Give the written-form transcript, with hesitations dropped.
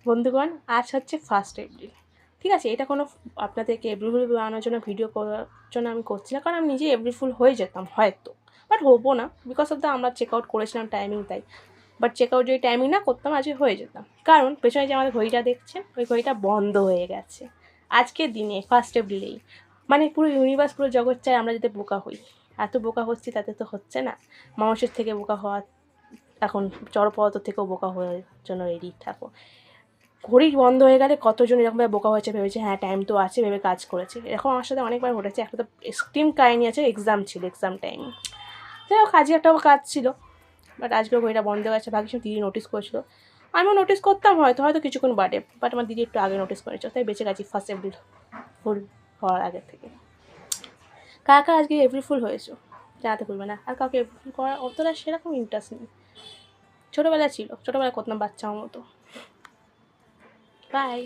বন্ধুগণ, আজ হচ্ছে 1st এপ্রিল। ঠিক আছে? এটা কোনো আপনাদেরকে এপ্রিল ফুল বানানোর জন্য ভিডিও করার জন্য আমি করছি না। কারণ আমি নিজেই এপ্রিল ফুল হয়ে যেতাম হয়তো। বাট হবো না। বিকজ অফ আমরা চেক আউট করেছিলাম টাইমিং তাই। বাট চেক আউট যদি টাইমিং না করতাম আজকে হয়ে যেতাম। কারণ পেছনে যে আমাদের ঘড়িটা দেখছেন, ওই ঘড়িটা বন্ধ হয়ে গেছে। আজকের দিনে 1st এপ্রিলেই। মানে পুরো ইউনিভার্স, পুরো জগৎ চায় আমরা যাতে বোকা হই। এত বোকা হচ্ছি তাতে তো হচ্ছে না। মানুষের থেকে বোকা হওয়া এখন জড়পদার্থ থেকেও বোকা হওয়ার জন্য রেডি থাকো। ঘড়ি বন্ধ হয়ে গেলে কতজন এরকমভাবে বোকা হয়েছে, ভেবেছে হ্যাঁ টাইম তো আছে, ভেবে কাজ করেছে। এরকম আমার সাথে অনেকবার ঘটেছে। একটা তো এক্সট্রিম কাহিনি আছে, এক্সাম ছিল, এক্সাম টাইম। যাই হোক, আজকে একটা কাজ ছিল, বাট আজকেও ঘড়িটা বন্ধ হয়ে গেছে। ভাগ্যিস দিদি নোটিস করেছিল, আমিও নোটিস করতাম হয়তো হয়তো কিছুক্ষণ বাদে, বাট আমার দিদি একটু আগে নোটিস করেছে, তাই বেঁচে গেছি 1st এপ্রিল ফুল হওয়ার আগের থেকে। কার আজকে এপ্রিল ফুল হয়েছে জানাতে ভুলবে না। আর কাউকে এপ্রিল ফুল করার অতটা সেরকম ইন্টারেস্ট নেই। ছোটোবেলায় ছিল, ছোটোবেলায় করতাম বাচ্চার মতো। বাই।